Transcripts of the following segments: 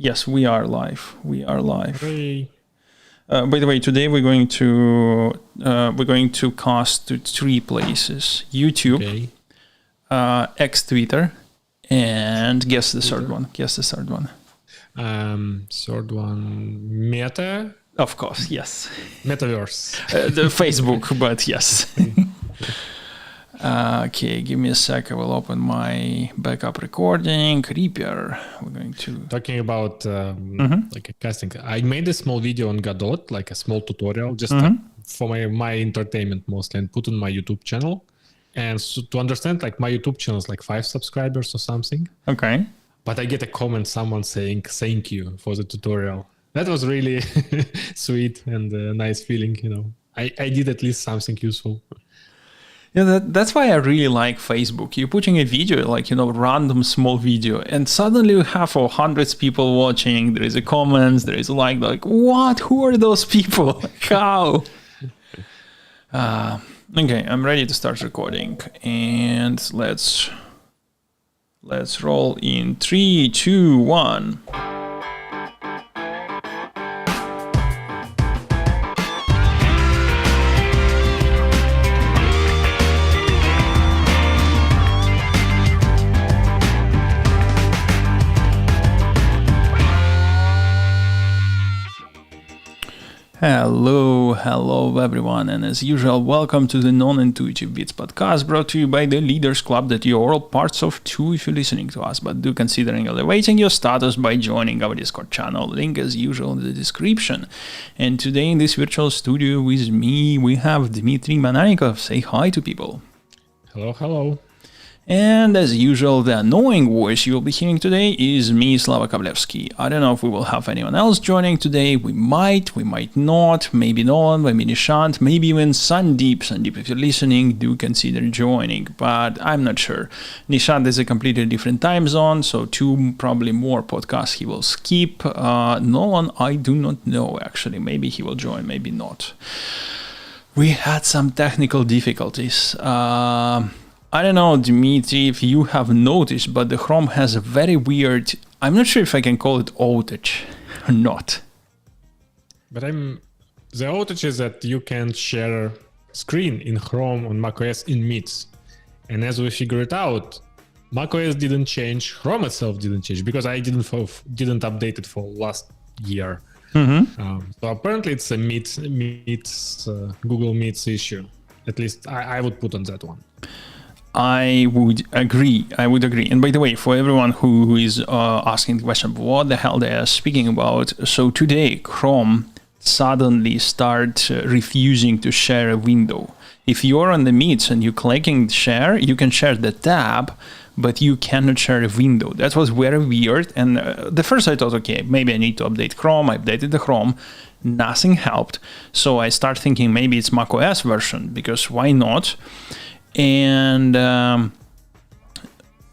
Yes, we are live. We are live. Hooray. By the way, today we're going to cast to three places: YouTube, Okay. X Twitter, and guess the third one. Guess the third one. Third one, Meta. Of course, yes. Metaverse. The Facebook, but yes. Okay, give me a sec. I will open my backup recording. Reaper. We're going to Talking about like a casting. I made a small video on Godot, like a small tutorial, just for my entertainment mostly, and put on my YouTube channel. And so to understand, like my YouTube channel is like 5 subscribers or something. Okay. But I get a comment, someone saying thank you for the tutorial. That was really sweet and a nice feeling, you know. I did at least something useful. Yeah, that's why I really like Facebook. You're putting a video, like, random small video, and suddenly you have hundreds of people watching. There is a comments, there is like, what? Who are those people? How? Okay, I'm ready to start recording, and let's roll in 3, 2, 1. Hello everyone, and as usual, welcome to the Non-Intuitive Bits podcast, brought to you by the Leaders Club that you're all parts of too if you're listening to us, but do considering elevating your status by joining our Discord channel, link as usual in the description. And today in this virtual studio with me, we have Dmitry Mananikov. Say hi to people. Hello. And as usual, the annoying voice you'll be hearing today is me, Slava Kablevsky. I don't know if we will have anyone else joining today. We might not. Maybe Nolan, maybe Nishant, maybe even Sandeep. Sandeep, if you're listening, do consider joining, but I'm not sure. Nishant is a completely different time zone, so 2 probably more podcasts he will skip. Nolan, I do not know, actually. Maybe he will join, maybe not. We had some technical difficulties. I don't know, Dmitry, if you have noticed, but the Chrome has a very weird, I'm not sure if I can call it outage or not. But the outage is that you can share screen in Chrome on macOS in Meets. And as we figure it out, macOS didn't change, Chrome itself didn't change, because I didn't update it for last year. So apparently it's a Google Meets issue. At least I would put on that one. I would agree. And by the way, for everyone who is asking the question, what the hell they are speaking about? So today, Chrome suddenly starts refusing to share a window. If you're on the Meets and you're clicking share, you can share the tab, but you cannot share a window. That was very weird. And the first I thought, okay, maybe I need to update Chrome. I updated the Chrome. Nothing helped. So I start thinking maybe it's macOS version, because why not? And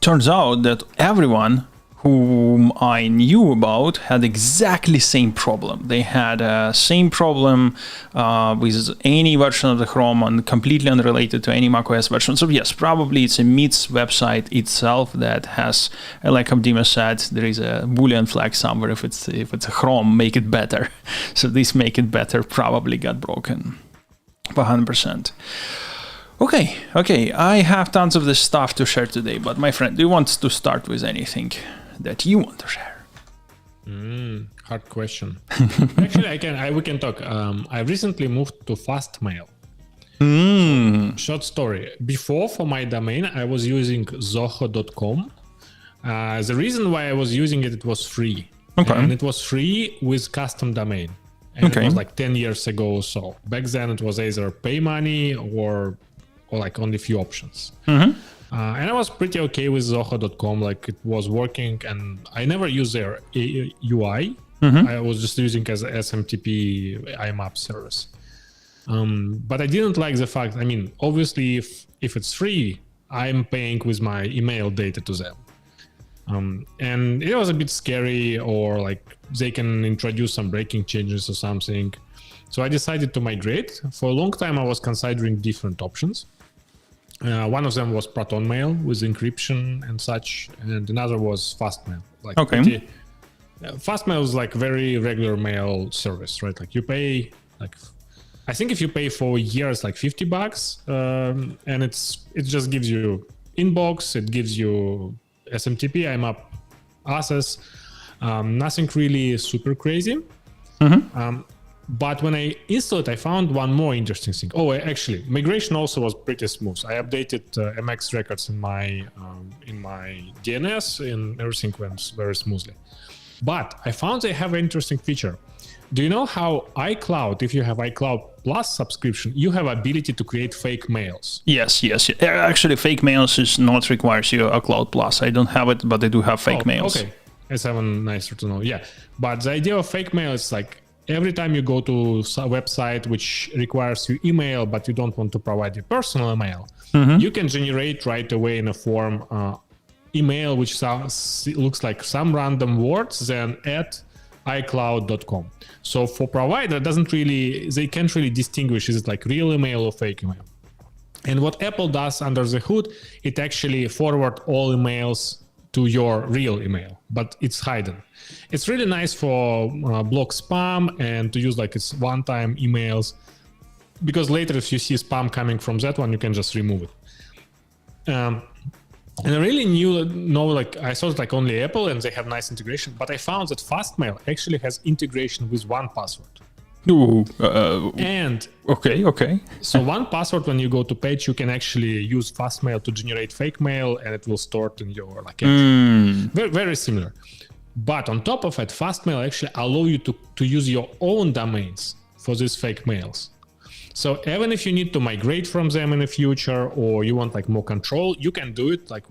turns out that everyone whom I knew about had exactly same problem. They had same problem with any version of the Chrome, and completely unrelated to any macOS version. So yes, probably it's a Meets website itself that has, like Abdima said, there is a Boolean flag somewhere. If it's a Chrome, make it better. So this make it better probably got broken 100%. Okay, I have tons of this stuff to share today, but my friend, do you want to start with anything that you want to share? Hard question. Actually, we can talk. I recently moved to FastMail. Short story. Before, for my domain, I was using Zoho.com. The reason why I was using it was free. Okay. And it was free with custom domain. And it was like 10 years ago or so. Back then, it was either pay money or like only few options. And I was pretty okay with Zoho.com, like it was working, and I never used their UI. I was just using as SMTP IMAP service. But I didn't like the fact, obviously if it's free, I'm paying with my email data to them. And it was a bit scary, or like they can introduce some breaking changes or something. So I decided to migrate. For a long time, I was considering different options. One of them was ProtonMail with encryption and such, and another was FastMail. FastMail is like very regular mail service, right? Like you pay like, I think if you pay for a year, it's like $50, and it just gives you inbox, it gives you SMTP, IMAP, access, nothing really super crazy. But when I installed it, I found one more interesting thing. Oh, actually, migration also was pretty smooth. I updated MX records in my DNS, and everything went very smoothly. But I found they have an interesting feature. Do you know how iCloud, if you have iCloud Plus subscription, you have ability to create fake mails? Yes. Actually, fake mails is not requires you a Cloud Plus. I don't have it, but I do have fake mails. Okay, it's even nicer to know. Yeah, but the idea of fake mail is like every time you go to a website which requires your email, but you don't want to provide your personal email, you can generate right away in a form email which looks like some random words, then at iCloud.com. So for provider, they can't really distinguish is it like real email or fake email. And what Apple does under the hood, it actually forward all emails to your real email, but it's hidden. It's really nice for block spam and to use like it's one-time emails, because later if you see spam coming from that one, you can just remove it. And I really like I thought like only Apple and they have nice integration, but I found that FastMail actually has integration with 1Password. And okay. So 1Password, when you go to page, you can actually use FastMail to generate fake mail, and it will store it in your like very, very similar. But on top of it, FastMail actually allow you to use your own domains for these fake mails. So even if you need to migrate from them in the future, or you want like more control, you can do it. Like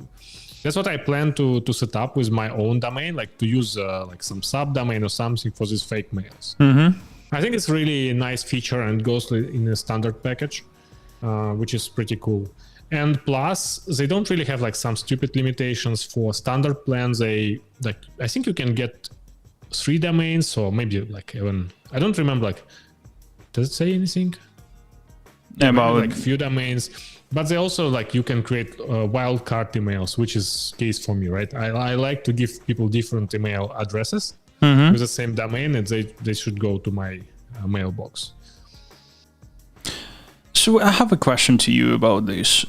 that's what I plan to set up with my own domain, like to use like some subdomain or something for these fake mails. I think it's really a nice feature and goes in a standard package, which is pretty cool. And plus, they don't really have like some stupid limitations for standard plans. I think you can get 3 domains, or maybe like even, I don't remember, like, does it say anything? About like few domains, but they also like you can create wildcard emails, which is case for me, right? I like to give people different email addresses with the same domain, and they should go to my mailbox. So I have a question to you about this.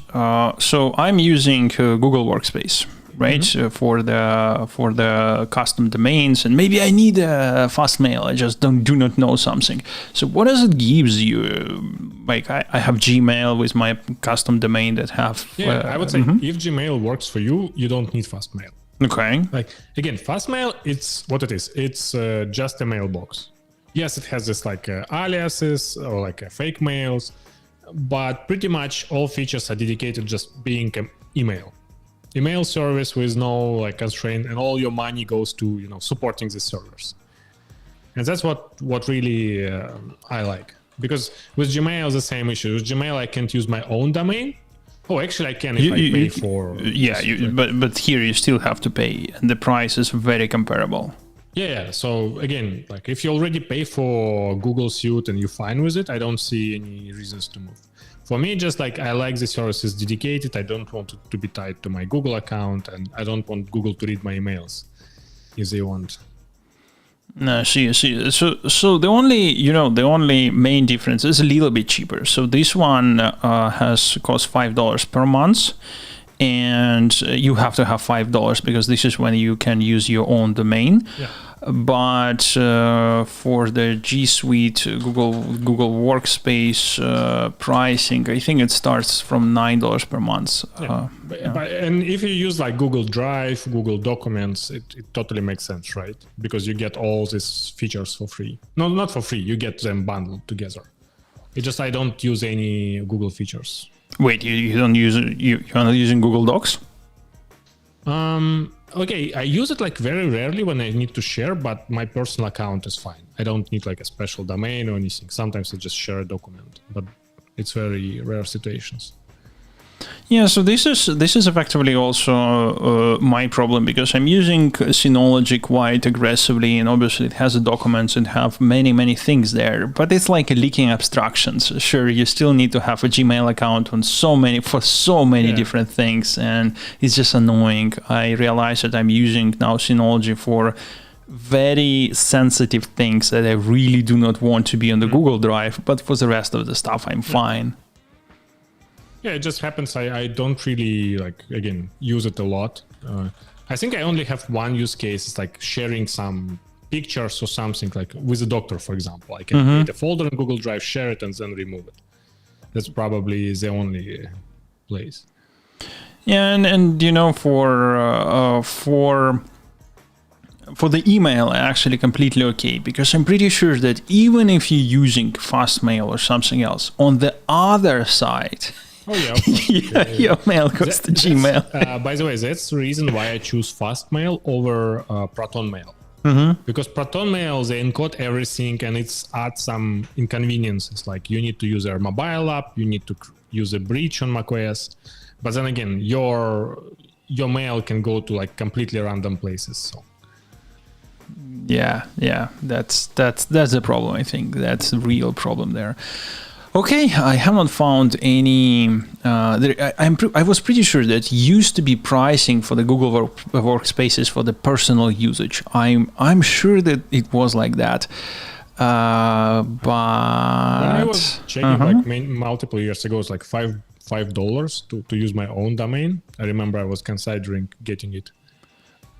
So I'm using Google Workspace, right, for the custom domains, and maybe I need a FastMail. I just do not know something. So what does it gives you? Like I have Gmail with my custom domain that have. I would say if Gmail works for you, you don't need FastMail. Okay. Like again, FastMail, it's what it is. It's just a mailbox. Yes, it has this like aliases or like fake mails, but pretty much all features are dedicated just being an email service with no like constraint, and all your money goes to supporting the servers. And that's what really I like, because with Gmail the same issue. With Gmail I can't use my own domain. Oh, actually I can if I pay for. But here you still have to pay, and the price is very comparable. Yeah. So again, like if you already pay for Google Suite and you're fine with it, I don't see any reasons to move. For me, just like I like the services dedicated. I don't want it to be tied to my Google account, and I don't want Google to read my emails if they want. No, see. So the only main difference is a little bit cheaper. So this one has cost $5 per month, and you have to have $5 because this is when you can use your own domain. Yeah. But for the G Suite Google Workspace pricing, I think it starts from $9 per month. And if you use like Google Drive, Google Documents, it totally makes sense, right? Because you get all these features for free. No, not for free. You get them bundled together. It's just I don't use any Google features. Wait, you don't use it? You're not using Google Docs? Okay, I use it like very rarely when I need to share, but my personal account is fine. I don't need like a special domain or anything. Sometimes I just share a document, but it's very rare situations. Yeah, so this is effectively also my problem, because I'm using Synology quite aggressively, and obviously it has the documents and have many things there, but it's like leaking abstractions. Sure, you still need to have a Gmail account on so many different things, and it's just annoying. I realize that I'm using now Synology for very sensitive things that I really do not want to be on the Google Drive, but for the rest of the stuff, I'm fine. Yeah, it just happens. I don't really again use it a lot. I think I only have one use case. It's like sharing some pictures or something, like with a doctor, for example. I can create a folder in Google Drive, share it, and then remove it. That's probably the only place. Yeah, and for the email, actually completely okay, because I'm pretty sure that even if you're using FastMail or something else, on the other side, your mail goes to Gmail. By the way, that's the reason why I choose FastMail over ProtonMail. Because ProtonMail, they encode everything, and it's adds some inconveniences. Like you need to use their mobile app, you need to use a bridge on macOS, but then again, your mail can go to like completely random places. So. Yeah, that's the problem. I think that's the real problem there. Okay, I haven't found any. I was pretty sure that used to be pricing for the Google Workspaces for the personal usage. I'm sure that it was like that, but I was checking multiple years ago. It's like $5 to use my own domain. I remember I was considering getting it.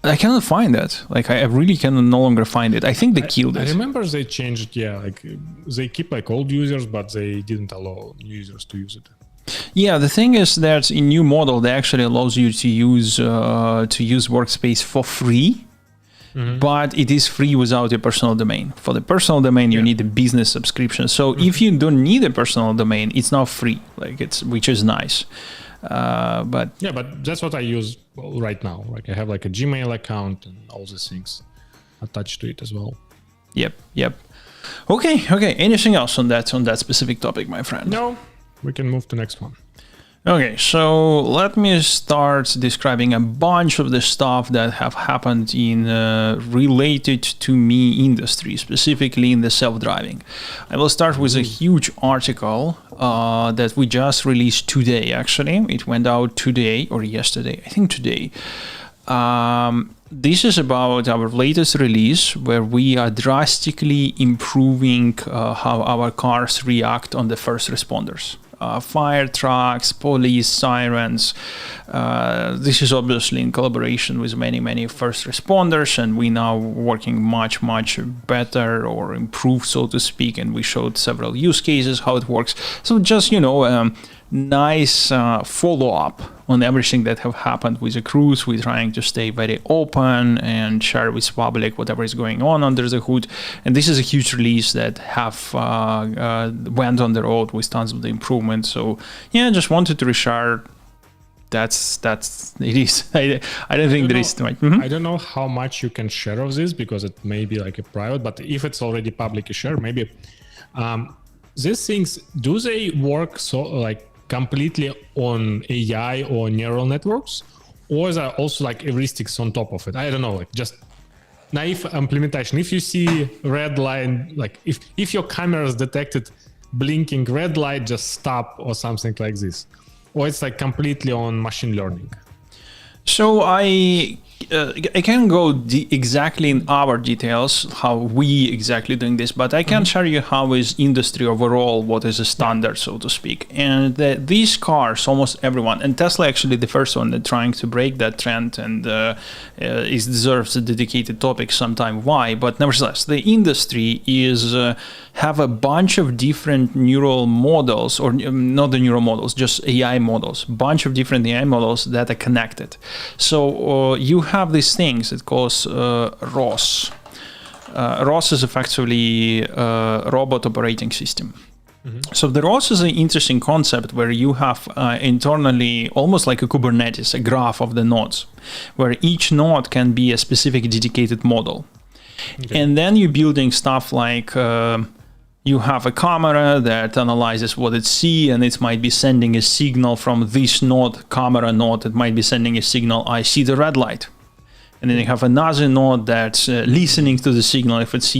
I cannot find that. Like I really can no longer find it. I think they killed it. I remember they changed. Yeah, like they keep like old users, but they didn't allow new users to use it. Yeah, the thing is that in new model they actually allows you to use Workspace for free, but it is free without a personal domain. For the personal domain, you need a business subscription. So if you don't need a personal domain, it's not free. Like which is nice. But that's what I use right now. Like I have like a Gmail account and all these things attached to it as well. Yep. Okay. Anything else on that specific topic, my friend? No, we can move to the next one. Okay, so let me start describing a bunch of the stuff that have happened in related to me industry, specifically in the self-driving. I will start with a huge article that we just released today, actually. It went out today or yesterday, I think today. This is about our latest release where we are drastically improving how our cars react on the first responders. Fire trucks, police, sirens. This is obviously in collaboration with many first responders, and we now working much better or improved, so to speak, and we showed several use cases how it works. So just nice follow-up on everything that have happened with the cruise. We're trying to stay very open and share with public whatever is going on under the hood. And this is a huge release that have went on the road with tons of the improvements. So yeah, just wanted to reshare. That's it is. I don't think there is too much. I don't know how much you can share of this because it may be like a private, but if it's already publicly shared, maybe these things, do they work so like completely on AI or neural networks, or is there also like heuristics on top of it? I don't know, like just naive implementation. If you see red light, like if your cameras detected blinking red light, just stop or something like this, or it's like completely on machine learning. So I can't go exactly in our details how we exactly doing this, but I can share you how is industry overall, what is a standard, so to speak. And these cars, almost everyone, and Tesla actually the first one that trying to break that trend, and it deserves a dedicated topic sometime why. But nevertheless, the industry is have a bunch of different neural models, or not the neural models, just AI models, bunch of different AI models that are connected. So you have these things, it calls ROS. ROS is effectively a robot operating system. So the ROS is an interesting concept where you have internally almost like a Kubernetes, a graph of the nodes, where each node can be a specific dedicated model. Okay. And then you're building stuff like you have a camera that analyzes what it sees, and it might be sending a signal from this node, camera node, it might be sending a signal, I see the red light. And then you have another node that's listening to the signal. If it's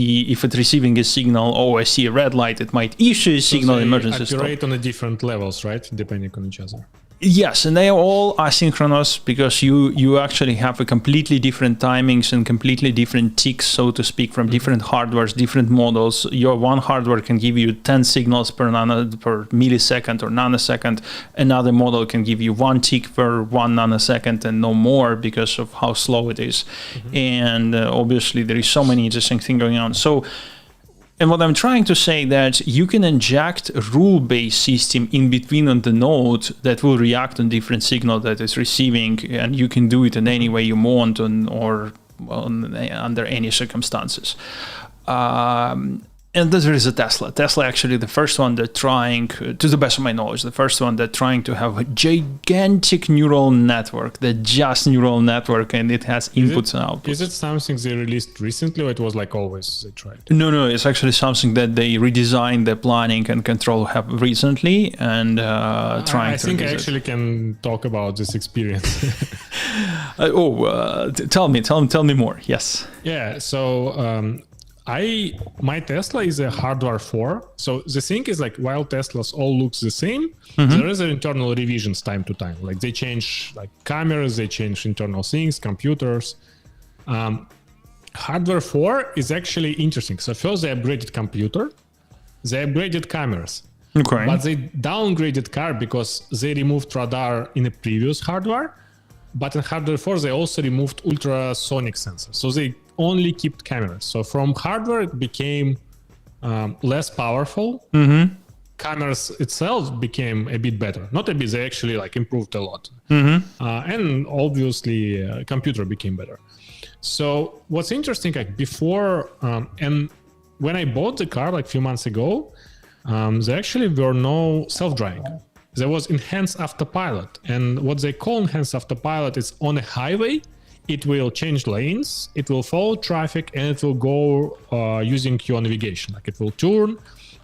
receiving a signal, I see a red light, it might issue a signal, emergency stop. Operate on the different levels, right? Depending on each other. Yes, and they are all asynchronous because you actually have a completely different timings and completely different ticks, so to speak, from different hardwares, different models. Your one hardware can give you 10 signals per millisecond or nanosecond. Another model can give you 1 tick per 1 nanosecond and no more because of how slow it is. And obviously there is so many interesting things going on. And what I'm trying to say that you can inject a rule-based system in between on the node that will react on different signal that is receiving, and you can do it in any way you want or under any circumstances. And there is a Tesla. Tesla actually the first one that trying, to the best of my knowledge, the first one that trying to have a gigantic neural network, the just neural network, and it has inputs and outputs. Is it something they released recently, or it was like always they tried? No, it's actually something that they redesigned the planning and control have recently and trying I to think I actually can talk about this experience. Tell me more. Yes. Yeah, so my Tesla is a hardware 4. So the thing is, like, while Teslas all looks the same, there is an internal revisions time to time. Like they change like cameras, they change internal things, computers. Hardware 4 is actually interesting. So first they upgraded computer, they upgraded cameras. Okay. But they downgraded car because they removed radar in a previous hardware. But in hardware 4 they also removed ultrasonic sensors. So they only kept cameras. So from hardware it became less powerful. Cameras itself became a bit better. Not a bit, they actually like improved a lot. And obviously computer became better. So what's interesting, like before and when I bought the car like a few months ago, there actually were no self-driving. There was enhanced autopilot, and what they call enhanced autopilot is on a highway. It will change lanes, it will follow traffic, and it will go using your navigation. Like it will turn,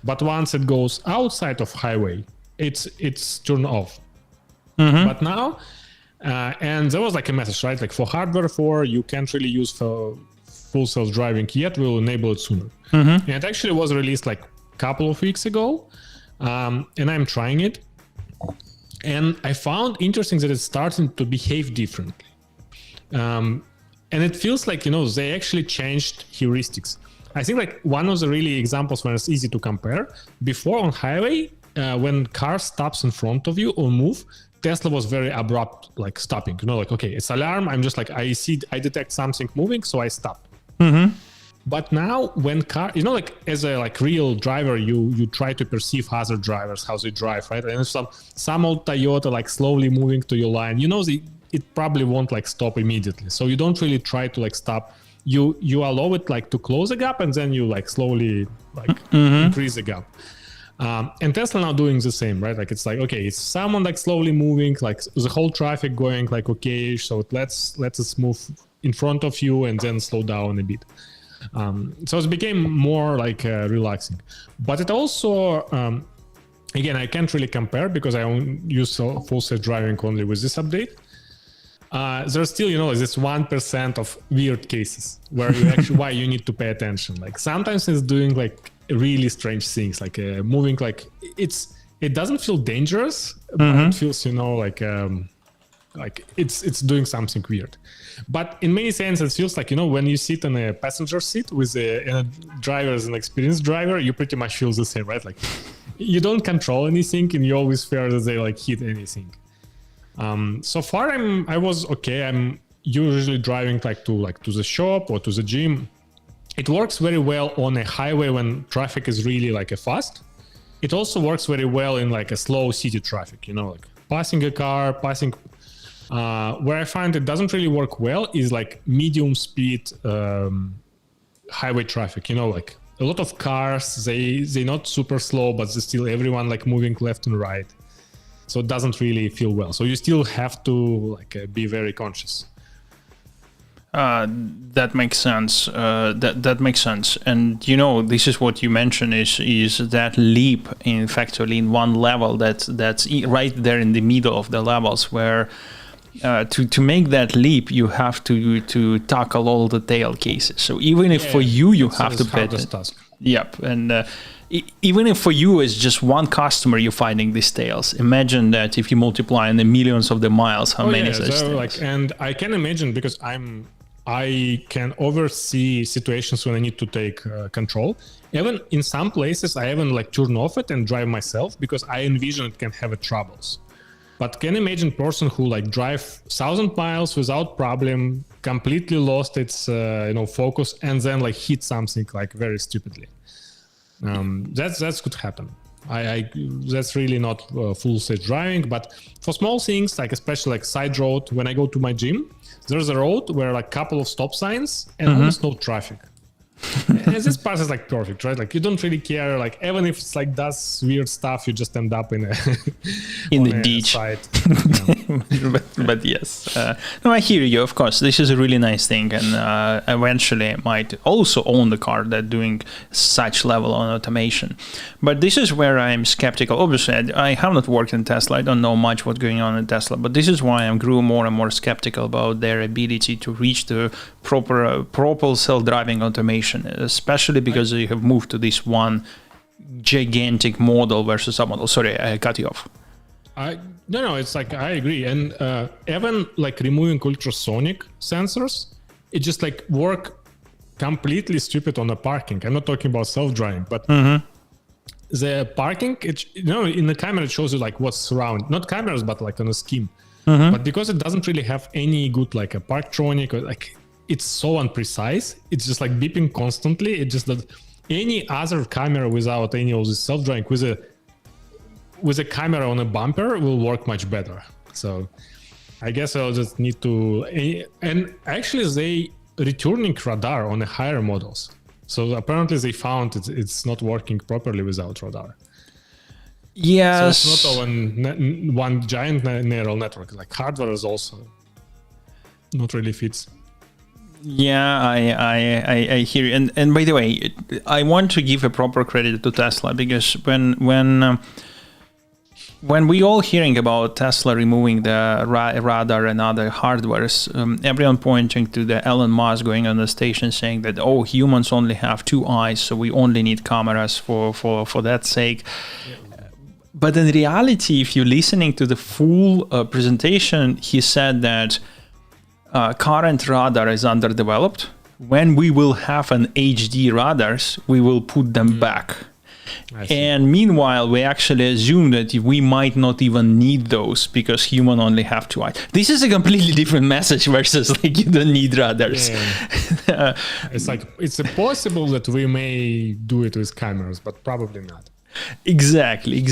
but once it goes outside of highway, it's turned off. But now, and there was like a message, right? Like for hardware 4, you can't really use for full self-driving yet. We'll enable it sooner. And it actually was released like a couple of weeks ago, and I'm trying it. And I found interesting that it's starting to behave differently. And it feels like, they actually changed heuristics. I think like one of the really examples when it's easy to compare, before on highway, when car stops in front of you or move, Tesla was very abrupt, like stopping, like, okay, it's alarm. I'm just like, I detect something moving, so I stop. But now when car, like as a like real driver, you try to perceive other drivers, how they drive, right? And if some old Toyota like slowly moving to your line, it probably won't like stop immediately. So you don't really try to like stop. You allow it like to close a gap, and then you like slowly like increase the gap. And Tesla now doing the same, right? Like it's like, okay, it's someone like slowly moving, like the whole traffic going like, okay, so let's us move in front of you and then slow down a bit. So it became more like relaxing, but it also, again, I can't really compare because I use full self-driving only with this update. There's still, this 1% of weird cases where you actually, why you need to pay attention. Like sometimes it's doing like really strange things, like moving, like it doesn't feel dangerous, but it feels, like it's doing something weird. But in many senses, it feels like, when you sit in a passenger seat with a driver as an experienced driver, you pretty much feel the same, right? Like you don't control anything and you always fear that they like hit anything. So far I was okay. I'm usually driving like to the shop or to the gym. It works very well on a highway when traffic is really like a fast. It also works very well in like a slow city traffic, like passing a car, where I find it doesn't really work well is like medium speed highway traffic, like a lot of cars, they're not super slow, but there's still everyone like moving left and right. So it doesn't really feel well. So you still have to like be very conscious. That makes sense. That makes sense. And this is what you mentioned is that leap effectively in one level that's right there in the middle of the levels where to make that leap you have to tackle all the tail cases. So even if for you have to pay attention. Yep. And even if for you it's just one customer you're finding these tales, imagine that if you multiply in the millions of the miles, how many such tales. And I can imagine, because I can oversee situations when I need to take control. Even in some places, I even turn off it and drive myself, because I envision it can have troubles. But can imagine person who drive 1,000 miles without problem, completely lost its focus, and then hit something very stupidly. That could happen. That's really not full stage driving, but for small things, especially side road, when I go to my gym, there's a road where a couple of stop signs and almost no traffic. And this part is perfect, right? You don't really care. Even if it's does weird stuff, you just end up in the ditch. Yeah. but yes, no, I hear you. Of course, this is a really nice thing, and eventually I might also own the car that doing such level on automation. But this is where I'm skeptical. Obviously, I have not worked in Tesla. I don't know much what's going on in Tesla. But this is why I grew more and more skeptical about their ability to reach the proper self-driving automation. Especially because you have moved to this one gigantic model versus a model. Sorry, I cut you off. No, it's I agree. And even removing ultrasonic sensors, it just work completely stupid on the parking. I'm not talking about self-driving, but the parking, in the camera, it shows you what's around. Not cameras, but on a scheme. But because it doesn't really have any good a parktronic or it's so imprecise. It's just beeping constantly. It just that any other camera without any of this self-driving with a camera on a bumper will work much better. So I guess I'll just need to. And actually, they returning radar on the higher models. So apparently, they found it's not working properly without radar. Yes. So it's not one giant neural network. Hardware is also not really fits. Yeah, I hear you. And by the way, I want to give a proper credit to Tesla, because when we all hearing about Tesla removing the radar and other hardwares, everyone pointing to the Elon Musk going on the station saying that, humans only have 2 eyes, so we only need cameras for that sake. Yeah. But in reality, if you're listening to the full presentation, he said that current radar is underdeveloped. When we will have an HD radars, we will put them back. And meanwhile, we actually assume that we might not even need those because human only have 2 eyes. This is a completely different message versus you don't need radars. Yeah. It's possible that we may do it with cameras, but probably not. Exactly,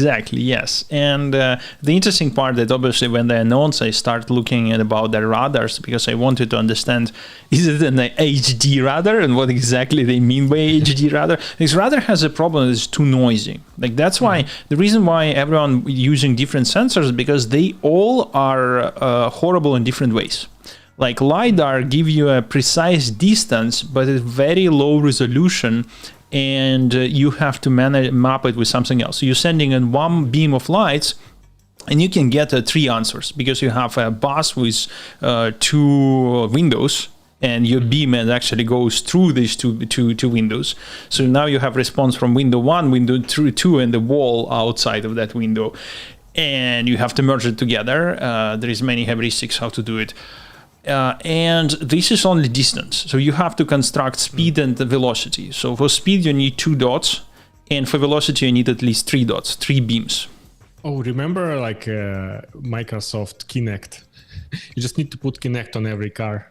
yes. And the interesting part that obviously when they announced, I start looking at about their radars, because I wanted to understand, is it an HD radar and what exactly they mean by HD radar? Because radar has a problem, it's too noisy. That's why the reason why everyone using different sensors, because they all are horrible in different ways. LiDAR give you a precise distance, but it's very low resolution, and you have to map it with something else. So you're sending in one beam of lights, and you can get 3 answers, because you have a bus with 2 windows, and your beam actually goes through these two windows. So now you have response from window 1, window 2, and the wall outside of that window. And you have to merge it together. There is many heuristics how to do it. And this is only distance. So you have to construct speed and velocity. So for speed, you need 2 dots. And for velocity, you need at least 3 dots, 3 beams. Oh, remember Microsoft Kinect? You just need to put Kinect on every car.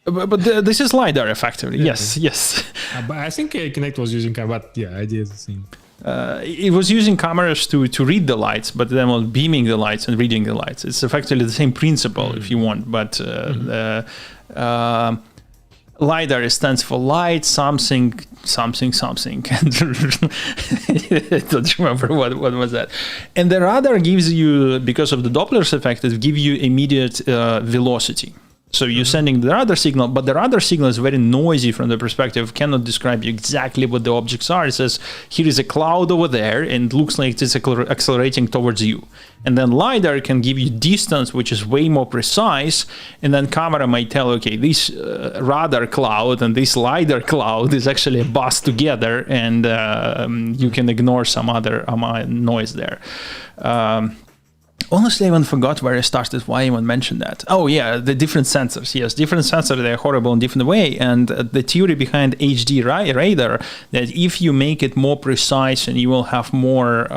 But this is LiDAR, effectively. Yeah. Yes. But I think Kinect was using camera, but yeah, idea is the same. It was using cameras to read the lights, but then was beaming the lights and reading the lights. It's effectively the same principle, if you want. But LiDAR stands for light something. And I don't remember what was that. And the radar gives you, because of the Doppler's effect, it gives you immediate velocity. So you're sending the radar signal, but the radar signal is very noisy from the perspective, cannot describe you exactly what the objects are. It says, here is a cloud over there, and it looks like it's accelerating towards you. And then LiDAR can give you distance, which is way more precise. And then camera might tell, okay, this radar cloud and this LiDAR cloud is actually a bus together, and you can ignore some other noise there. Honestly, I even forgot where I started, why I even mentioned that. Oh yeah, the different sensors. Yes, different sensors, they're horrible in different way. And the theory behind HD radar, that if you make it more precise and you will have more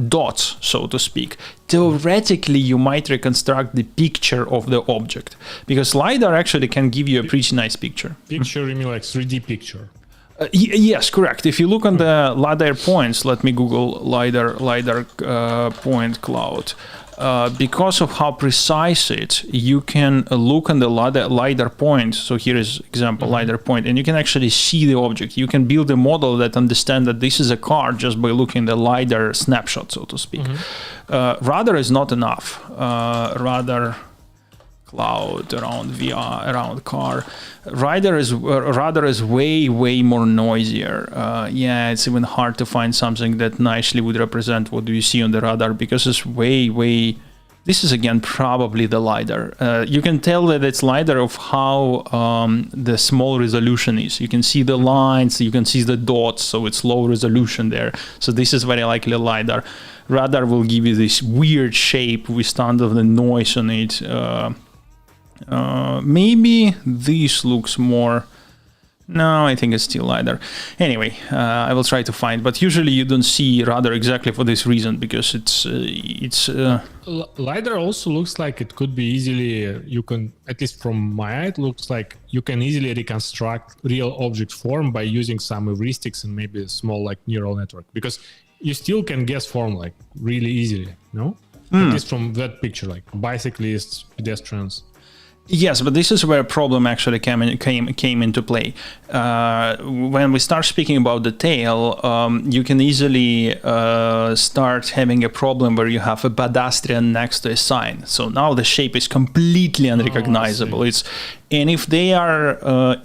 dots, so to speak, theoretically you might reconstruct the picture of the object. Because LiDAR actually can give you a pretty nice picture. Picture, you mean like 3D picture? Yes, correct. If you look on the LiDAR points, let me Google LiDAR point cloud. Because of how precise you can look on the LiDAR point. So here is example LiDAR point, and you can actually see the object. You can build a model that understands that this is a car just by looking at the LiDAR snapshot, so to speak. Radar is not enough. Radar cloud around VR, around car. Radar is way more noisier. Yeah, it's even hard to find something that nicely would represent what do you see on the radar, because it's way. This is again probably the LiDAR. You can tell that it's LiDAR of how the small resolution is. You can see the lines, you can see the dots, so it's low resolution there. So this is very likely LiDAR. Radar will give you this weird shape with tons of the noise on it. Maybe this looks more. No, I think it's still LiDAR. Anyway, I will try to find, but usually you don't see radar exactly for this reason, because it's LiDAR also looks like it could be easily, you can, at least from my eye, it looks like you can easily reconstruct real object form by using some heuristics and maybe a small like neural network, because you still can guess form like really easily, no? At least from that picture, like bicyclists, pedestrians. Yes, but this is where a problem actually came into play. When we start speaking about the tail, you can easily start having a problem where you have a pedestrian next to a sign. So now the shape is completely unrecognizable. And if they are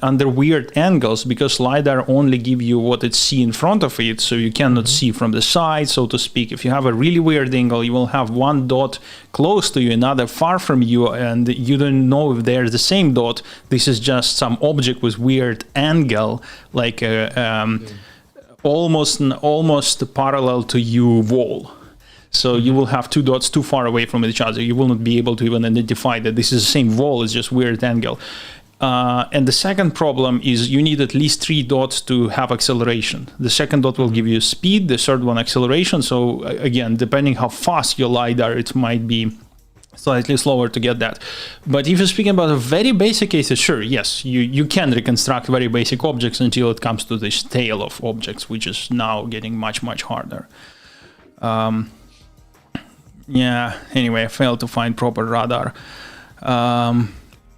under weird angles, because LiDAR only give you what it see in front of it, so you cannot see from the side, so to speak. If you have a really weird angle, you will have one dot close to you, another far from you, and you don't know if they're the same dot. This is just some object with weird angle, like almost parallel to you wall. So you will have two dots too far away from each other. You will not be able to even identify that this is the same wall, it's just weird angle. And the second problem is you need at least 3 dots to have acceleration. The second dot will give you speed, the third one acceleration. So again, depending how fast your LiDAR, it might be slightly slower to get that. But if you're speaking about a very basic cases, sure, yes, you can reconstruct very basic objects until it comes to this tail of objects, which is now getting much harder. Yeah, anyway, I failed to find proper radar.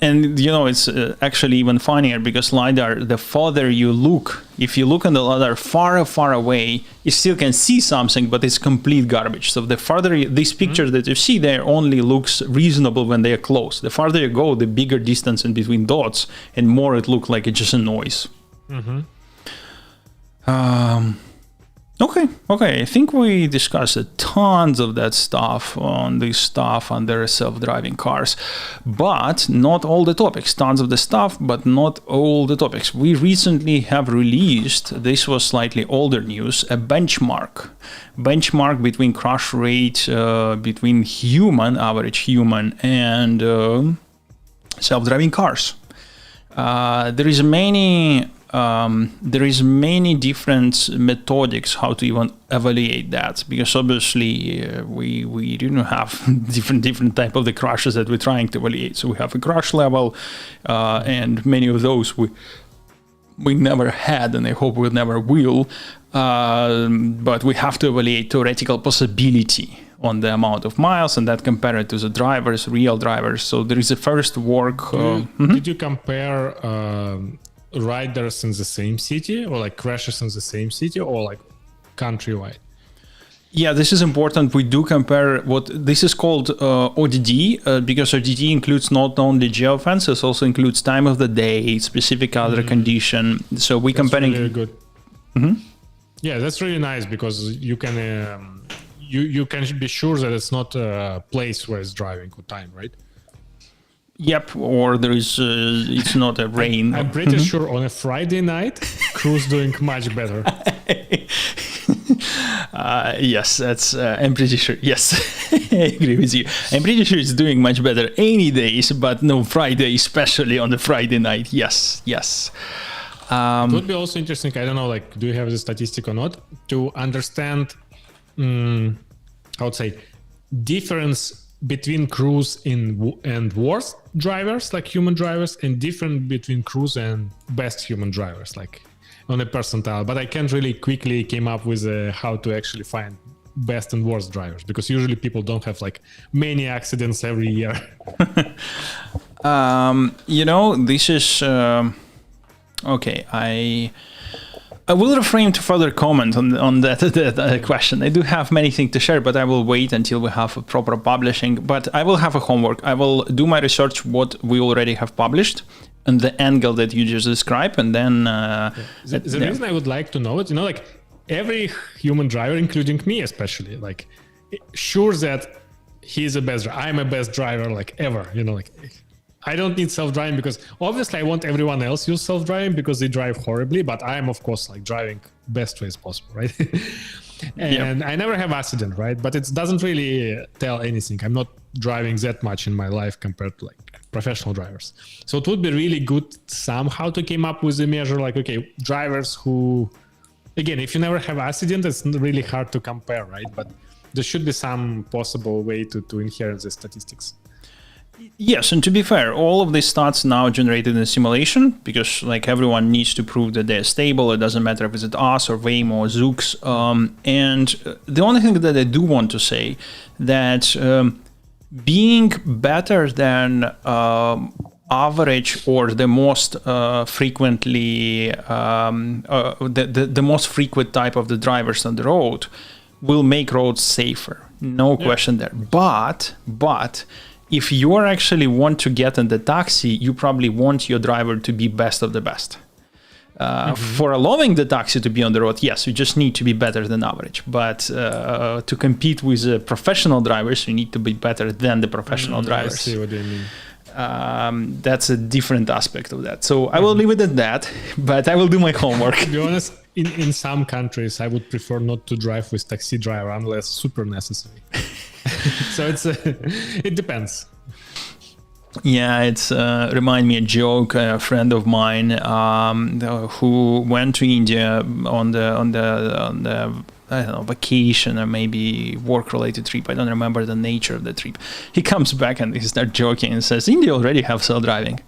And, you know, it's actually even funnier because LiDAR, the farther you look, if you look on the LiDAR far away, you still can see something, but it's complete garbage. So the farther this picture that you see there only looks reasonable when they are close. The farther you go, the bigger distance in between dots, and more it looks like it's just a noise. Okay. I think we discussed tons of that stuff on this stuff under self-driving cars, but not all the topics. Tons of the stuff, but not all the topics. We recently have released, this was slightly older news, a benchmark between crash rate between average human, and self-driving cars. There is many different methodics how to even evaluate that, because obviously we didn't have different type of the crashes that we're trying to evaluate. So we have a crash level, and many of those we never had, and I hope we never will. But we have to evaluate theoretical possibility on the amount of miles, and that compared to the real drivers. So there is a first work. Did you compare riders in the same city, or like crashes in the same city, or like countrywide? Yeah, this is important. We do compare what this is called ODD because ODD includes not only geofence, it also includes time of the day, specific other condition. So we comparing. Really good. Yeah, that's really nice because you can you can be sure that it's not a place where it's driving with time, right? Yep, or there is it's not a rain. I'm pretty sure on a Friday night, Cruise doing much better. Yes, that's. I'm pretty sure. Yes, I agree with you. I'm pretty sure it's doing much better any days, but no Friday, especially on the Friday night. Yes. It would be also interesting. I don't know, like, do you have the statistic or not to understand? I would say difference between Cruise and worst drivers, like human drivers, and different between Cruise and best human drivers, like on a percentile. But I can't really quickly came up with how to actually find best and worst drivers, because usually people don't have like many accidents every year. This is okay. I will refrain to further comment on that question. I do have many things to share, but I will wait until we have a proper publishing. But I will have a homework. I will do my research, what we already have published, and the angle that you just described, and then... The reason I would like to know it, like every human driver, including me especially, like sure that he's the best driver. I'm a best driver, like ever, like... I don't need self-driving because obviously I want everyone else use self-driving because they drive horribly, but I'm of course like driving best way as possible, right? And I never have accident, right? But it doesn't really tell anything. I'm not driving that much in my life compared to like professional drivers. So it would be really good somehow to come up with a measure like, okay, drivers who, again, if you never have accident, it's really hard to compare, right? But there should be some possible way to inherit the statistics. Yes, and to be fair, all of these stats now generated in a simulation because like everyone needs to prove that they're stable. It doesn't matter if it's us or Waymo or Zoox. And the only thing that I do want to say that being better than average or the most frequently the most frequent type of the drivers on the road will make roads safer. No question there. But if you actually want to get in the taxi, you probably want your driver to be best of the best. For allowing the taxi to be on the road, yes, you just need to be better than average. But to compete with professional drivers, you need to be better than the professional drivers. I see what you mean. That's a different aspect of that. So I will leave it at that, but I will do my homework. To be honest, in some countries, I would prefer not to drive with taxi driver unless super necessary. So it depends. Yeah, it's remind me a joke. A friend of mine who went to India on the I don't know, vacation or maybe work-related trip. I don't remember the nature of the trip. He comes back and he starts joking and says, "India already have self-driving."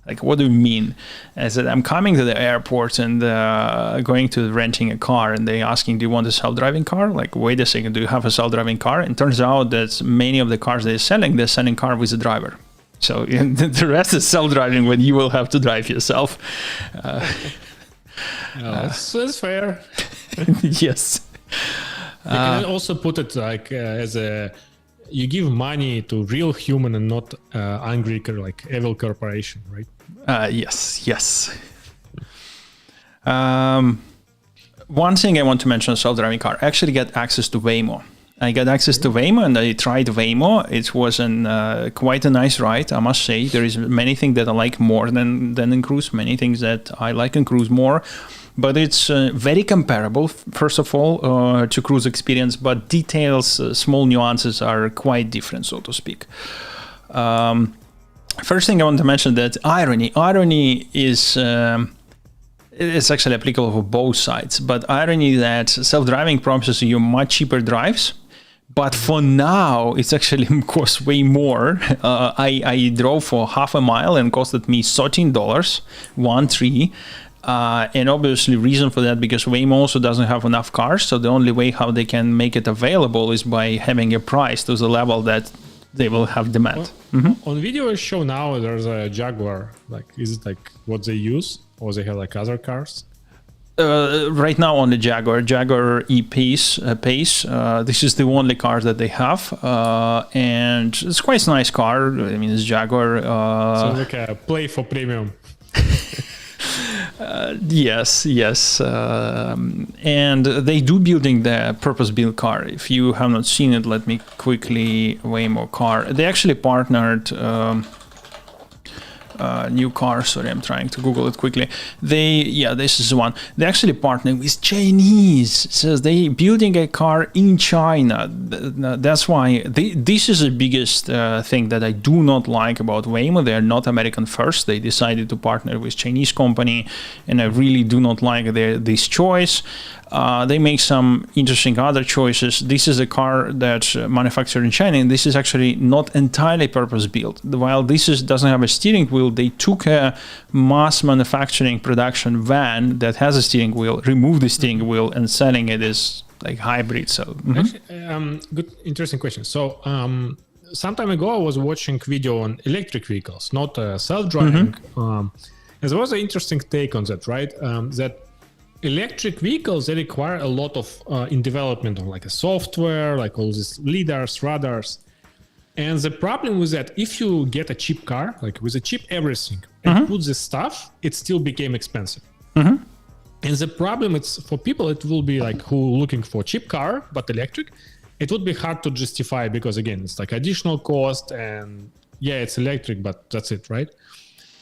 Like, what do you mean? I said, I'm coming to the airport and going to renting a car, and they asking, do you want a self-driving car? Like, wait a second, do you have a self-driving car? And turns out that many of the cars they're selling car with a driver. So the rest is self-driving when you will have to drive yourself. That's fair. Yes. You can also put it like as a... You give money to real human and not angry, like evil corporation, right? Yes. One thing I want to mention: self-driving car. I actually get access to Waymo. I got access to Waymo, and I tried Waymo. It was quite a nice ride, I must say. There is many things that I like more than in Cruise. Many things that I like in Cruise more. But it's very comparable, first of all, to Cruise experience, but details, small nuances are quite different, so to speak. First thing I want to mention that irony. Irony is it's actually applicable for both sides, but irony that self-driving promises you much cheaper drives, but for now, it's actually costs way more. I drove for half a mile and costed me $13, 1-3. And obviously reason for that because Waymo also doesn't have enough cars, so the only way how they can make it available is by having a price to the level that they will have demand. On video show now there's a Jaguar. Like, is it like what they use, or they have like other cars? Right now on the Jaguar E-Pace. This is the only car that they have, and it's quite a nice car. I mean, it's Jaguar. So like a play for premium. Yes, and they do building the purpose-built car. If you have not seen it, let me quickly Waymo car. They actually partnered. New car. Sorry, I'm trying to Google it quickly. This is the one. They actually partnered with Chinese. So they building a car in China. That's why this is the biggest thing that I do not like about Waymo. They are not American first. They decided to partner with Chinese company, and I really do not like this choice. They make some interesting other choices. This is a car that's manufactured in China, and this is actually not entirely purpose-built. While this doesn't have a steering wheel, they took a mass manufacturing production van that has a steering wheel, removed the steering wheel, and selling it as like hybrid. So, Actually, good, interesting question. So, some time ago, I was watching video on electric vehicles, not self-driving. There was an interesting take on that, right? That electric vehicles, they require a lot of in development of like a software, like all these LiDARs, radars. And the problem with that, if you get a cheap car, like with a cheap everything, and put this stuff, it still became expensive. And the problem, it's for people, it will be like who looking for cheap car, but electric, it would be hard to justify because again, it's like additional cost and yeah, it's electric, but that's it, right?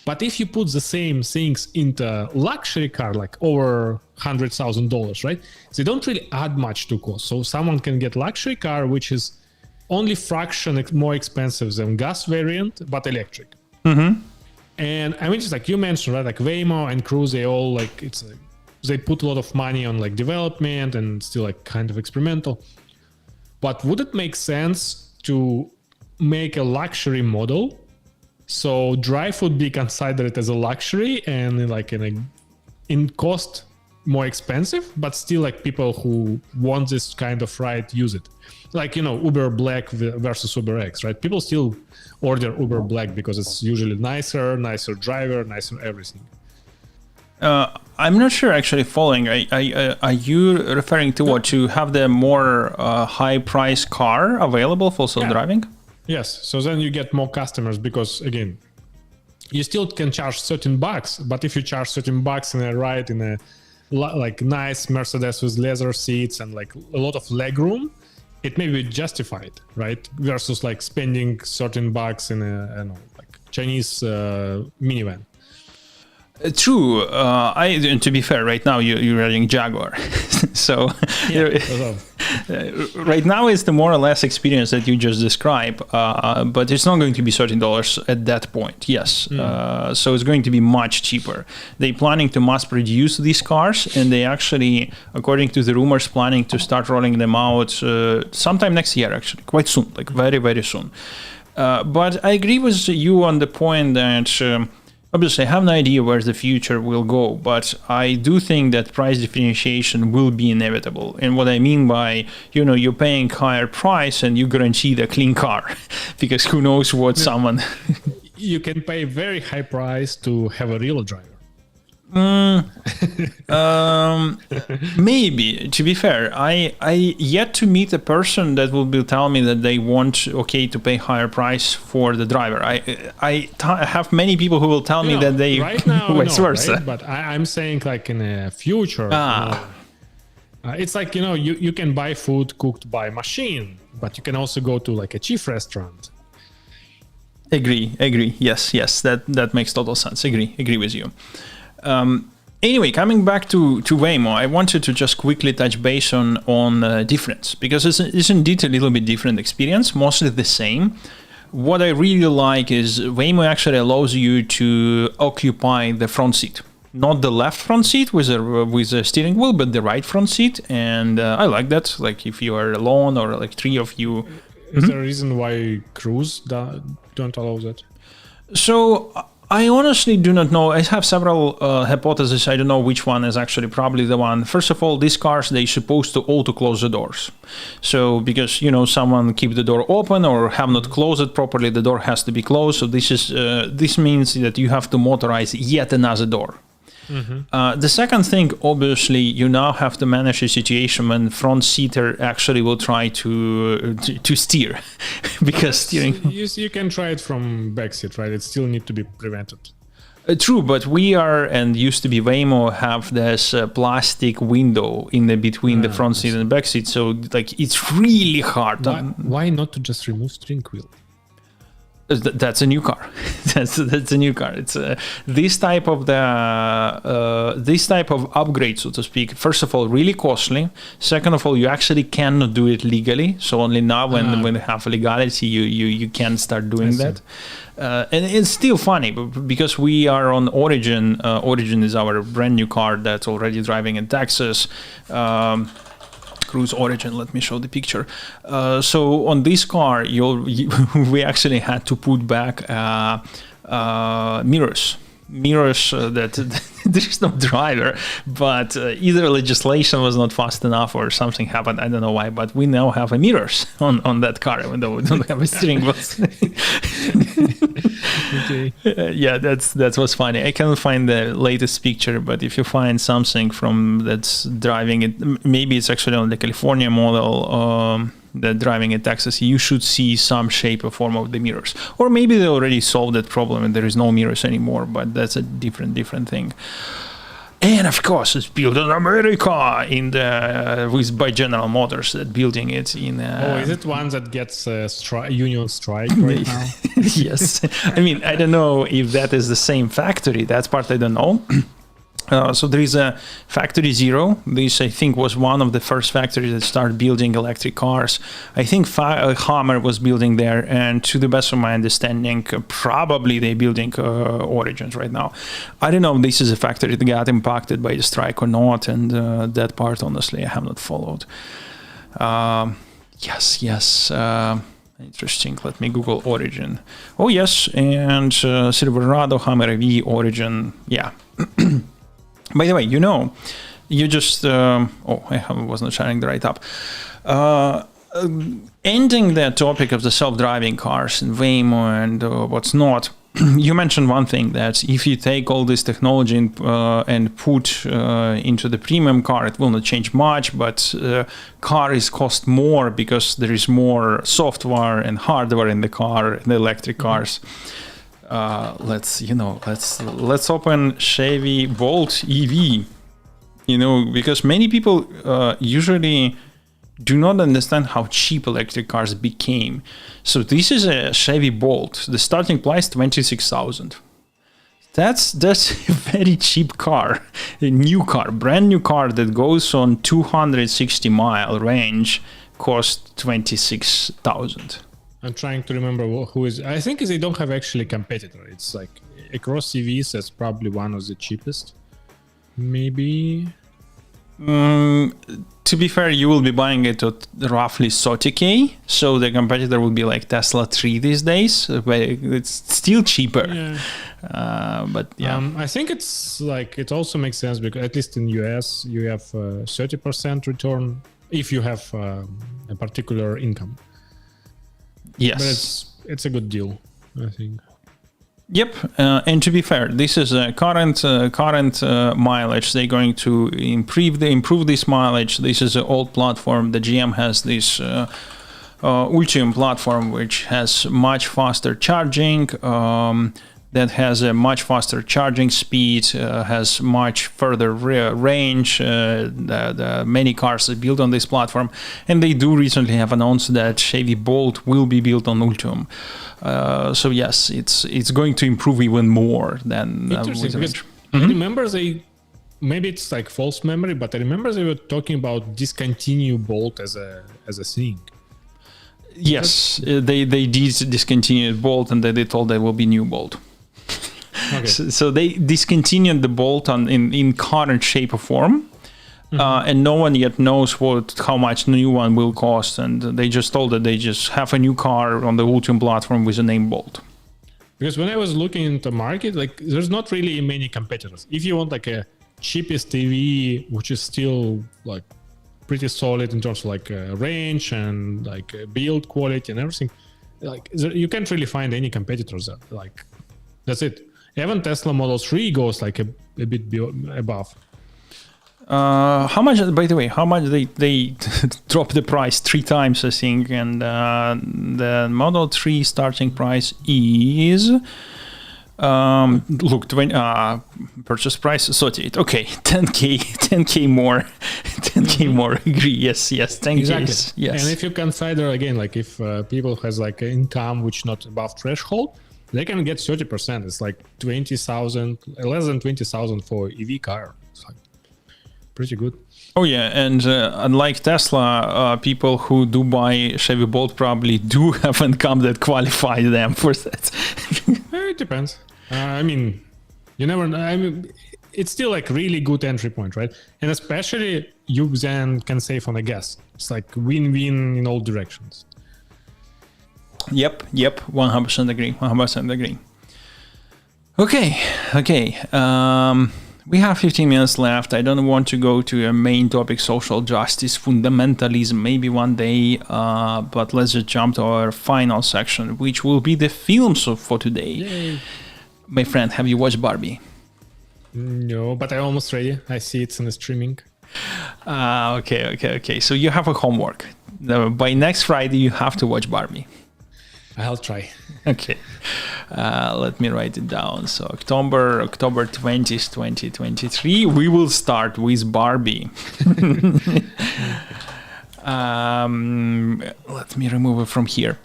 But if you put the same things into luxury car, like over $100,000, right? They don't really add much to cost. So someone can get luxury car, which is only fraction more expensive than gas variant, but electric. And I mean, just like you mentioned, right? Like Waymo and Cruise, they all like, they put a lot of money on like development and still like kind of experimental. But would it make sense to make a luxury model? So drive would be considered as a luxury and like in cost more expensive, but still like people who want this kind of ride use it. Like, you know, Uber Black versus Uber X, right? People still order Uber Black because it's usually nicer driver, nicer everything. I'm not sure actually following. Are you referring to what? To have the more high price car available for self-driving? Yes, so then you get more customers because again, you still can charge $13, but if you charge $13 in a ride in a like nice Mercedes with leather seats and like a lot of leg room, it may be justified, right? Versus like spending $13 in a like Chinese minivan. True. To be fair, right now you're riding Jaguar, so right now it's the more or less experience that you just described, but it's not going to be $13 at that point. Yes, so it's going to be much cheaper. They're planning to mass produce these cars, and they actually, according to the rumors, planning to start rolling them out sometime next year. Actually, quite soon, like very very soon. But I agree with you on the point that. Obviously, I have no idea where the future will go, but I do think that price differentiation will be inevitable. And what I mean by, you're paying higher price and you guarantee the clean car, because who knows what someone... You can pay very high price to have a real driver. Maybe, to be fair, I yet to meet a person that will tell me that they want to pay higher price for the driver. I have many people who will tell me that they right now vice versa. Right? But I'm saying like in the future, it's like you can buy food cooked by machine, but you can also go to like a cheap restaurant. Agree. Yes, that makes total sense. Agree with you. Anyway, coming back to Waymo, I wanted to just quickly touch base on difference, because it's indeed a little bit different experience, mostly the same. What I really like is Waymo actually allows you to occupy the front seat, not the left front seat with a steering wheel, but the right front seat, and I like that. Like if you are alone or like three of you. Is there a reason why Cruise don't allow that? So I honestly do not know. I have several hypotheses. I don't know which one is actually probably the one. First of all, these cars, they're supposed to auto close the doors. So because, someone keep the door open or have not closed it properly, the door has to be closed. So this means that you have to motorize yet another door. The second thing, obviously, you now have to manage a situation when front seater actually will try to steer, because steering. You can try it from backseat, right? It still need to be prevented. True, but we are, and used to be Waymo, have this plastic window in the between the front seat and back seat, so like it's really hard. Why not to just remove steering wheel? That's a new car. that's a new car. It's this type of upgrade, so to speak. First of all, really costly. Second of all, you actually cannot do it legally. So only now, when you have legality, you can start doing that. And it's still funny because we are on Origin. Origin is our brand new car that's already driving in Texas. Cruise Origin. Let me show the picture. So on this car, we actually had to put back mirrors that there is no driver, but either legislation was not fast enough or something happened. I don't know why, but we now have mirrors on that car, even though we don't have a steering wheel. Okay. Yeah, that was funny. I cannot find the latest picture, but if you find something from that's driving it, maybe it's actually on the California model that driving in Texas, you should see some shape or form of the mirrors. Or maybe they already solved that problem and there is no mirrors anymore, but that's a different thing. And of course, it's built in America by General Motors, that building it in. Is it one that gets union strike right now? Yes. I mean, I don't know if that is the same factory. That part I don't know. So there is a Factory Zero. This, I think, was one of the first factories that started building electric cars. I think Hammer was building there, and to the best of my understanding, probably they're building Origins right now. I don't know if this is a factory that got impacted by the strike or not, and that part, honestly, I have not followed. Yes. Interesting. Let me Google Origin. Oh, yes, and Silverado, Hammer EV, Origin, yeah. By the way, you just... I was not sharing the right app. Ending the topic of the self-driving cars and Waymo and what's not, you mentioned one thing, that if you take all this technology and put into the premium car, it will not change much, but car is cost more because there is more software and hardware in the car, in the electric cars. Let's open Chevy Bolt EV, because many people usually do not understand how cheap electric cars became. So this is a Chevy Bolt. The starting price $26,000. That's a very cheap car, a new car, brand new car that goes on 260-mile range, cost $26,000. I'm trying to remember who is. I think they don't have actually a competitor. It's like across EVs, that's probably one of the cheapest. Maybe. To be fair, you will be buying it at roughly $30,000. So the competitor will be like Tesla 3 these days, but it's still cheaper. Yeah. But yeah. I think it's like, it also makes sense because at least in US, you have 30% return if you have a particular income. Yes. But it's a good deal, I think. Yep, and to be fair, this is a current mileage. They're going to improve this mileage. This is an old platform. The GM has this Ultium platform, which has much faster charging. That has a much faster charging speed, has much further range. The many cars are built on this platform, and they do recently have announced that Chevy Bolt will be built on Ultium. So yes, it's going to improve even more than. Interesting, because I remember maybe it's like false memory, but I remember they were talking about discontinue Bolt as a thing. Yes, they did discontinue Bolt, and they told there will be new Bolt. Okay. So they discontinued the Bolt in current shape or form, and no one yet knows how much the new one will cost. And they just told that they just have a new car on the Ultium platform with the name Bolt. Because when I was looking into the market, like there's not really many competitors. If you want like a cheapest EV, which is still like pretty solid in terms of like range and like build quality and everything, like you can't really find any competitors. Like that's it. Even Tesla Model 3 goes like a bit above. How much, by the way, how much they dropped the price 3 times, I think, and the Model 3 starting price is look, purchase price 38. Okay, 10k more, 10k more. Agree. Yes, 10k. Exactly. Yes. And if you consider again, like if people has like an income which not above threshold, they can get 30%. It's like 20,000, less than 20,000 for EV car. It's like pretty good. Oh yeah, and unlike Tesla, people who do buy Chevy Bolt probably do have income that qualify them for that. It depends. I mean, you never know. I mean, it's still like really good entry point, right? And especially you then can save on the gas. It's like win-win in all directions. Yep, 100% agree. 100% agree. Okay. We have 15 minutes left. I don't want to go to a main topic, social justice, fundamentalism, maybe one day, but let's just jump to our final section, which will be the films for today. Yay. My friend, have you watched Barbie? No, but I almost ready. I see it's in the streaming. Okay. So you have a homework. By next Friday, you have to watch Barbie. I'll try. Okay. Let me write it down. So October 20th, 2023, we will start with Barbie. Let me remove it from here.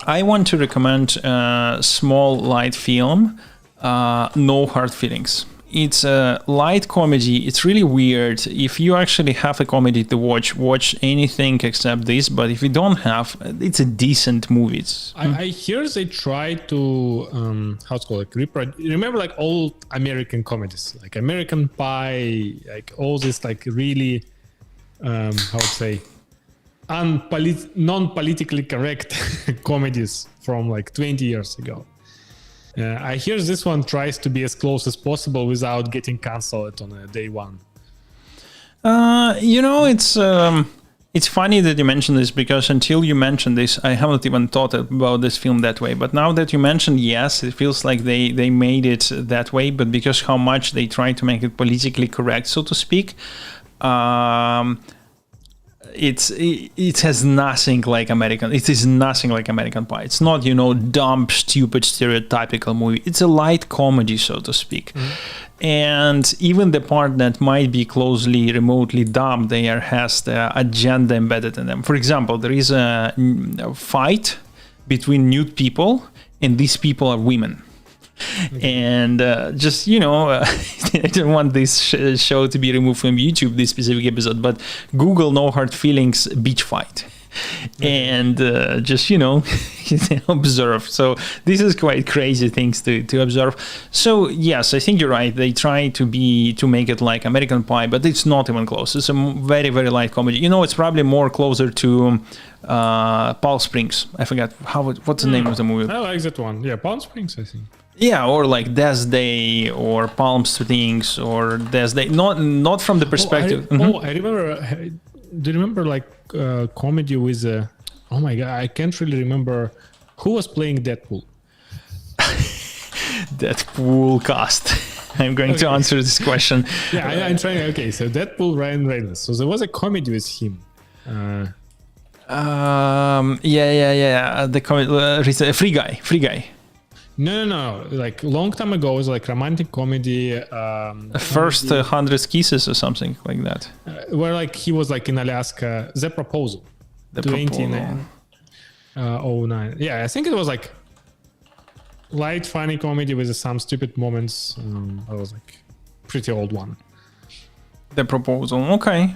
I want to recommend a small light film, No Hard Feelings. It's a light comedy. It's really weird. If you actually have a comedy to watch anything except this. But if you don't have, it's a decent movie. I hear they try to how it's called, like remember like old American comedies, like American Pie, like all this like really how would say non-politically correct comedies from like 20 years ago. I hear this one tries to be as close as possible without getting cancelled on day one. It's funny that you mentioned this, because until you mentioned this, I haven't even thought about this film that way. But now that you mentioned, yes, it feels like they made it that way. But because how much they try to make it politically correct, so to speak, it has nothing like American. It is nothing like American Pie. It's not, dumb, stupid, stereotypical movie. It's a light comedy, so to speak. Mm-hmm. And even the part that might be closely, remotely dumb, there has the agenda embedded in them. For example, there is a fight between nude people, and these people are women. Okay. And I don't want this show to be removed from YouTube, this specific episode, but Google No Hard Feelings beach fight. Okay. And observe. So this is quite crazy things to observe. So yes, I think you're right. They try to make it like American Pie, but it's not even close. It's a very, very light comedy. It's probably more closer to Palm Springs. I forgot what's the name of the movie. I like that one. Yeah, Palm Springs, I think. Yeah, or like Death Day or Palm Springs or Death Day. Not from the perspective. I remember. Do you remember like comedy with? Oh my god, I can't really remember who was playing Deadpool. Deadpool cast. I'm going to answer this question. Yeah, I'm trying. Okay, so Deadpool, Ryan Reynolds. So there was a comedy with him. The comedy, Free Guy. No. Like long time ago, it was like romantic comedy. First 100 Kisses or something like that. Where like he was like in Alaska. The Proposal. 29. 09. Yeah, I think it was like light, funny comedy with some stupid moments. I was like pretty old one. The Proposal. Okay.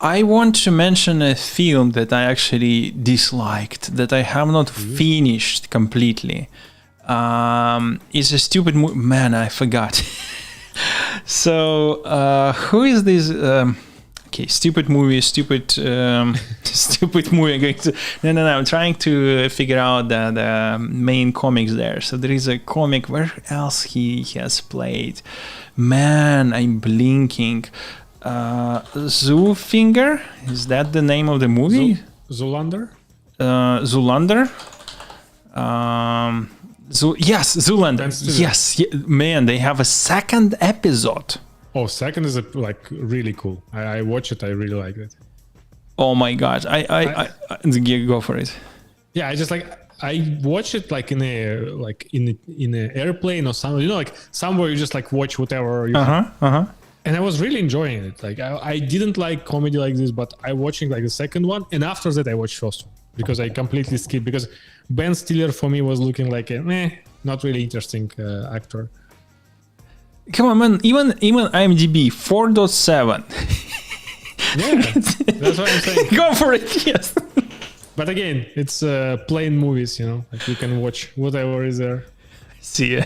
I want to mention a film that I actually disliked, that I have not finished completely. It's a stupid movie. Man, I forgot. So, who is this? Stupid movie. Stupid movie. No. I'm trying to figure out the main comics there. So there is a comic. Where else he has played? Man, I'm blinking. Zoofinger? Is that the name of the movie? Zoolander? Zoolander? Yes, Zoolander. Yes, man, they have a second episode. Oh, second is like really cool. I watch it. I really like it. Oh my god! I go for it. Yeah, I watch it like in a airplane or somewhere. Like somewhere you just like watch whatever. And I was really enjoying it. Like I didn't like comedy like this, but I watching like the second one, and after that I watched first one because I completely skipped because Ben Stiller for me was looking like a not really interesting actor. Come on, man! Even IMDb 4.7. Yeah, that's what I'm saying. Go for it, yes. But again, it's plain movies, like you can watch whatever is there. See.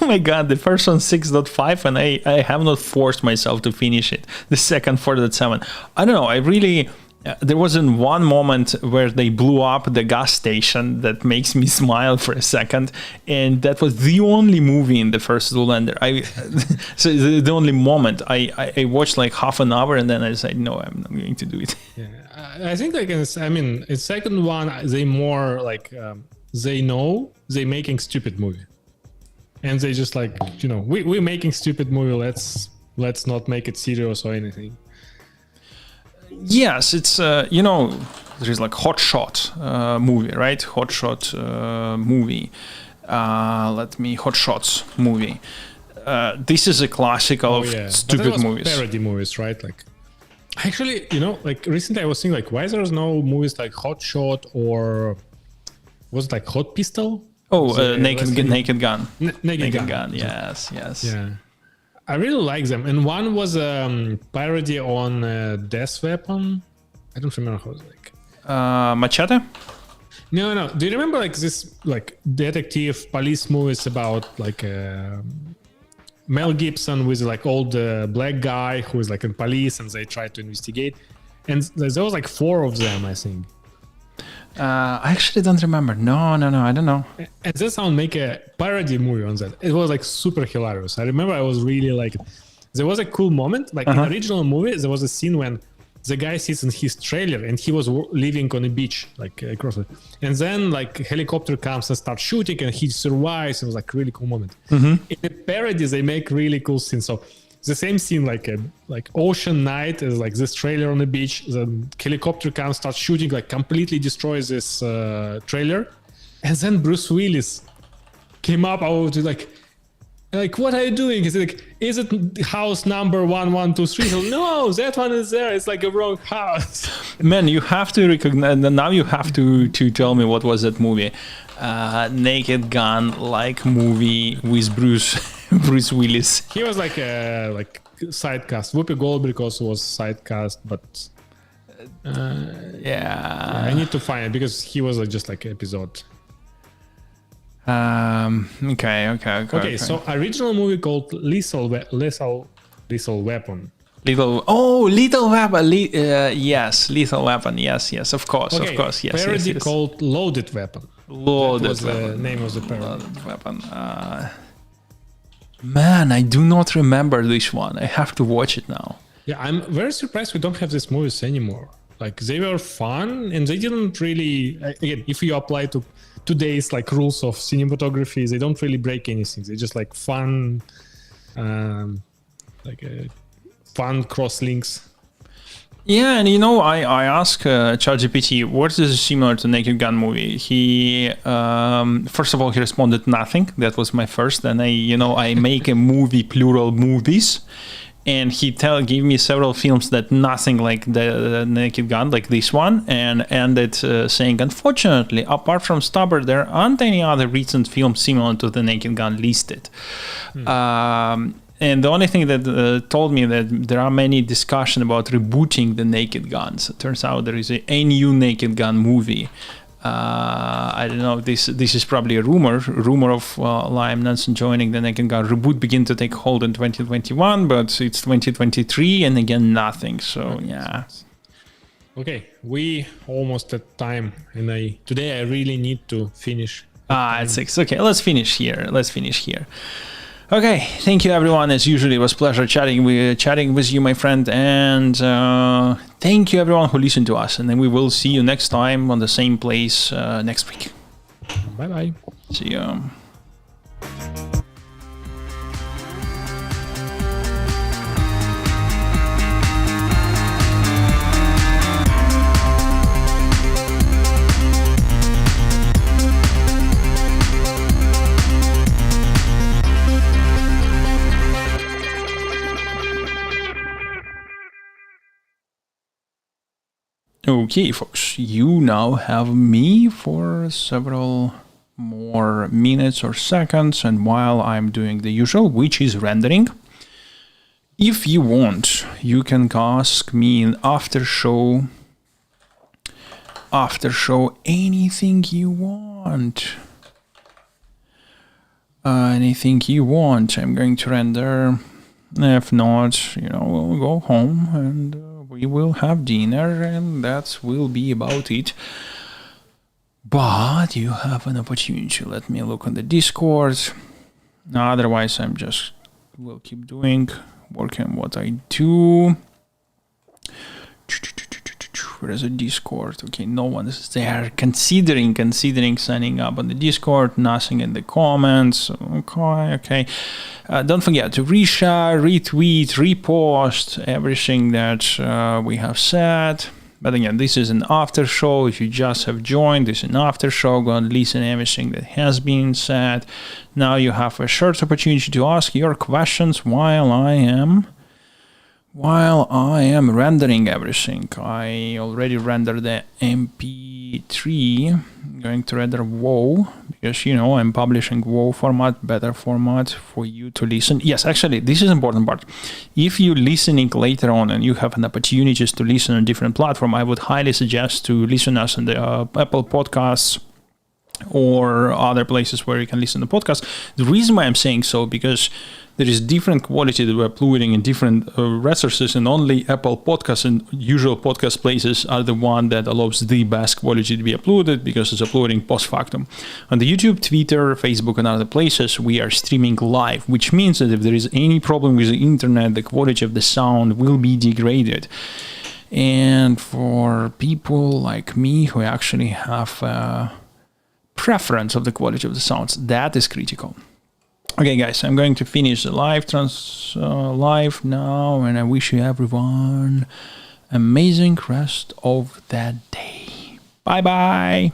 Oh my god, the first one 6.5, and I have not forced myself to finish it. The second 4.7. I don't know, I really... there wasn't one moment where they blew up the gas station that makes me smile for a second, and that was the only movie in the first Zoolander. So the only moment I watched like half an hour, and then I decided, no, I'm not going to do it. Yeah, I think in second one they more like they know they making stupid movie, and they just like we're making stupid movie. Let's not make it serious or anything. Yes, it's there's like Hot Shot movie, right? Hot Shot movie. Hot Shots movie. This is a classical of stupid movies. Parody movies, right? Like, actually, like recently I was thinking like, why there's no movies like Hot Shot or was it like Hot Pistol? Oh, Naked Gun. Naked Gun. Yes. Yeah. I really like them, and one was a parody on Death Weapon. I don't remember how it's like. Machete? No. Do you remember like this like detective police movies about like Mel Gibson with like old black guy who is like in police and they try to investigate, and there was like 4 of them, I think. I actually don't remember. No, I don't know. And this sound make a parody movie on that. It was like super hilarious. I remember I was really like, there was a cool moment. Like in the original movie, there was a scene when the guy sits in his trailer and he was living on a beach, like across it. And then like a helicopter comes and starts shooting and he survives. It was like a really cool moment. In the parody, they make really cool scenes. So the same scene, like Ocean Night, is like this trailer on the beach. The helicopter comes, starts shooting, like completely destroys this trailer, and then Bruce Willis came up out like, what are you doing? He's like, is it house number 1123? So, no, that one is there. It's like a wrong house. Man, you have to recognize. Now you have to tell me what was that movie. Naked Gun like movie with Bruce Willis. He was like side cast. Whoopi Goldberg also was side cast, but I need to find it because he was just like episode. Okay. So original movie called Lethal Weapon. Little Weapon. Yes, Lethal Weapon. Yes. Of course. Yes. Parody called Loaded Weapon. Loaded was Weapon. The name of the parody. Loaded Weapon. Man, I do not remember this one. I have to watch it now. Yeah, I'm very surprised we don't have these movies anymore. Like they were fun and they didn't really. Again, if you apply to today's like rules of cinematography, they don't really break anything. They're just like fun, fun cross links. Yeah, and I asked ChatGPT what is similar to Naked Gun movie. He first of all he responded nothing. That was my first. And I make a movie plural movies, and he gave me several films that nothing like the Naked Gun, like this one, and ended saying, unfortunately, apart from Stubber, there aren't any other recent films similar to the Naked Gun listed. And the only thing that told me that there are many discussion about rebooting the Naked Guns. It turns out there is a new Naked Gun movie. I don't know. This is probably a rumor of Liam Neeson joining the Naked Gun reboot begin to take hold in 2021, but it's 2023 and again nothing. So yeah. Okay, we almost at time, and today I really need to finish. It's 6. Okay, let's finish here. Okay, thank you everyone. As usual, it was a pleasure chatting with you, my friend, and thank you everyone who listened to us. And then we will see you next time on the same place next week. Bye-bye. See ya. Okay, folks, you now have me for several more minutes or seconds, and while I'm doing the usual, which is rendering, if you want, you can ask me in after show, anything you want. Anything you want. I'm going to render. If not, we'll go home and we will have dinner, and that will be about it. But you have an opportunity. Let me look on the Discord. Otherwise, will keep working what I do. Where is the Discord? Okay, no one is there. Considering signing up on the Discord. Nothing in the comments. Okay. Don't forget to reshare, retweet, repost everything that we have said. But again, this is an after show. If you just have joined, this is an after show. Go and listen to everything that has been said. Now you have a short opportunity to ask your questions while I am rendering everything. I already rendered the MP3. I'm going to render WoW because I'm publishing WoW format, better format for you to listen. Yes, actually, this is important part. If you're listening later on and you have an opportunity to listen on different platform, I would highly suggest to listen us on the Apple Podcasts or other places where you can listen to podcasts. The reason why I'm saying so, because there is different quality that we're uploading in different resources, and only Apple Podcasts and usual podcast places are the one that allows the best quality to be uploaded because it's uploading post factum. On the YouTube, Twitter, Facebook, and other places, we are streaming live, which means that if there is any problem with the internet, the quality of the sound will be degraded. And for people like me who actually have a preference of the quality of the sounds, that is critical. Okay, guys, I'm going to finish the live now, and I wish you everyone amazing rest of that day. Bye-bye.